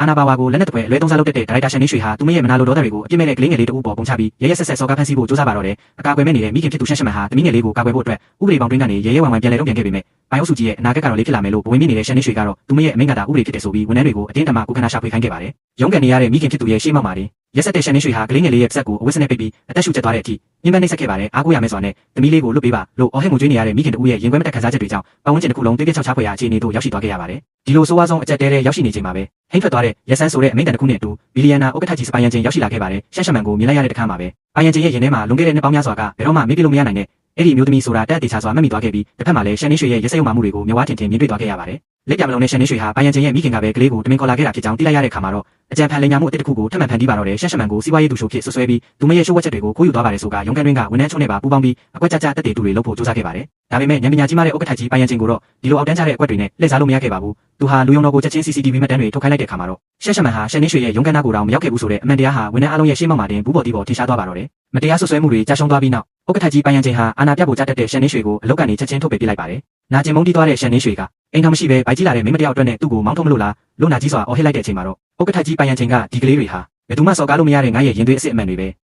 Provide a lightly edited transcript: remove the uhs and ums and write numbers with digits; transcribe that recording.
အာနာဘာဝါကိုလက်နက်တပွဲအလွဲသုံးစားလုပ်တဲ့ဒါရိုက်တာရှန်နေရွှေဟာသူမရဲ့မနာလိုဒေါသတွေကိုအပြစ်မဲ့တဲ့ကလေးငယ်လေးတဦးပေါ်ပုံချပြီးရဲရဲဆက်ဆက်စော်ကားဖမ်းဆီးဖို့စူးစမ်းပါတော့တယ်အကာအကွယ်မဲ့နေတဲ့မိခင်ဖြစ်သူရှန်ရှမန်ဟာသမီးငယ်လေးကိုကာကွယ်ဖို့အတွက်ဥပဒေပေါင်းတွင်းကနေရဲရဲဝံဝံပြန်လဲတုံ့ပြန်ခဲ့ပေမဲ့ပိုင်အုပ်စုကြီးရဲ့အနာဂတ်ကတော့လေးဖြစ်လာမယ်လို့ဘဝင်မြင့်နေတဲ့ရှန်နေရွှေကတော့သူမရဲ့အမိန့်ကတာဥပဒေဖြစ်တဲ့ဆိုပြီးဝန်ထမ်းတွေကိုအတင်းအဓမ္မကိုခန္ဓာရှာဖွေခိုင်းခဲ့ပါတယ်ရုံးကန်နေရတဲ့မိခင်ဖြစ်သူရဲ့ရှေ့မှောက်မှာတင်ရက်ဆက်တဲ့ရှန်နေရွှေဟာကလေးငယ်လေးရဲ့ပါးစပ်ကိုအဝတ်စနဲ့ပိတ်ပြီးအသက်ရှူကျက်သွားတဲ့အထိညှဉ်းပန်းနှိပ်စက်ခဲ့ပါတယ်အားကိုးရမယ်ဆိုတာနဲ့သမီးလေးကိုလွတ်ပေးပါလို့အော်ဟစ်ငိုကြွေးနေရတဲ့မိခင်တဦးရဲ့ရင်ခွဲမတက်ခံစားချက်တွေကြောင့်ပတ်ဝန်းကျင်တစ်ခုလုံးတိတိကျကျချဖွယ်ရာအခြေအနေတို့ရောက်ရှိသွားခဲ့ရပါတယ်ဒီလိုဆိုးဝါးဆုံးအကြက်တဲတဲ့ရောက်ရှိနေချိန်မှာပဲဟိမ့်ထွက်သွားတဲ့ရက်ဆန်းဆိုတဲ့အမိန့်တန်တစ်ခုနဲ့အတူဘီလီယံနာဥက္ကဋ္ဌကြီးစပိုင်ယန်ချင်းရောက်ရှိလာခဲ့ပါတယ်ရှန်ရှမန်ကိုမြင်လိုက်ရတဲ့တခါမှာပဲပိုင်ယန်ချင်းရဲ့ရင်ထဲမှာလွန်ခဲ့တဲ့နှစ်ပေါင်းများစွာကဘယ်တော့မှမေ့ပြလို့မရနိုင်တဲ့အဲ့ဒီမျိုးသမီးဆိုတာတက်တေချာစွာမှတ်မိသွားခဲ့ပြီးတစ်ဖက်မှာလည်းရှန်နေရွှေရဲ့ရက်စက်ရုံမှမှုတွေကိုမျက်ဝါးထင်ထင်မြင်တွေ့သွားခဲ့ရပါတယ်လက်ပြမလုံးနဲ့ရှန်နေရွှေဟာပိုင်ယန်ချင်းရဲ့မိခင်ကပဲကလေးကိုတမင်ခေါ်လာခဲ့တာဖြစ်ကြောင်းသိလိုက်ရတဲ့ခါမှာတော့အကြံဖန်လိန်ညာမှုအတစ်ခုကိုထပ်မံဖန်တီးပါတော့တယ်ရှန်ရှမန်ကိုစီးပွားရေးသူရှို့ဖြစ်ဆွဆွဲပြီးသူမရဲ့ရှိုးဝက်ချက်တွေကိုခိုးယူသွားပါတယ်ဆိုကရုံးကန်တွင်းကဝန်ထမ်းချုံးနဲ့ပါပူးပေါင်းပြီးအကွက်ကြကြတက်တေတူတွေလုပ်ဖို့ကြိုးစားခဲ့ပါတယ်ဒါပေမဲ့ဉာဏ်ပညာကြီးမားတဲ့ဥက္ကဋ္ဌကြီးပိုင်ယန်ချင်းကိုတော့ဒီလိုအောက်တန်းချတဲ့အကွက်တွေနဲ့လှည့်စားလို့မရခဲ့ပါဘူးသူဟာလူယုံတော်ကိုချက်ချင်း CCTV မှတ်တမ်းတွေထုတ်ခိုင်းလိုက်တဲ့ခါမှာတော့ရှန်ရှမန်ဟာရှန်နေရွှေရဲ့ရုံးကန်နာကိုတောင်မရောက်ခဲ့ဘူးဆိုတဲ့အမှန်တရားဟာဝန်ထမ်းအလုံးရဲ့ရှေ့မှောက်မှာတင်ဘူးပေါ်တီးပေါ်ထင်ရှားသွားပါတော့တယ်မတရားဆွဆွဲမှုတွေကြာရှုံးသွားပြီးနောက်ဥက္ကဋ္ဌကြီးပိုင်ယန်ချင်းဟာအာဏာပြဖို့ကြားတက်တဲ့ရှန်နေရွှေကိုအလုတ်ကနေချက်ချင်းထုတ်ပယ်ပစ်လိုက်ပါတယ်နာကျင်မုန်းတီးသွားတဲ့ရှန်နေရွှေကအိမ်ထောင်မရှိပဲဗိုက်ကြီးလာတဲ့မိမတယောက်အတွက်နဲ့သူ့ကိုမောင်းထုတ်မလို့လားလို့နာကြီးစွာအော်ဟစ်လိုက်တဲ့အချိန်မှာတော့ဥက္ကဋ္ဌကြီးပိုင်ယန်ချင်းကဒီကလေးတွေဟာဘယ်သူမှစော်ကားလို့မရတဲ့ငါရဲ့ရင်သွေးအစ်စ်အမှန်တွေပဲ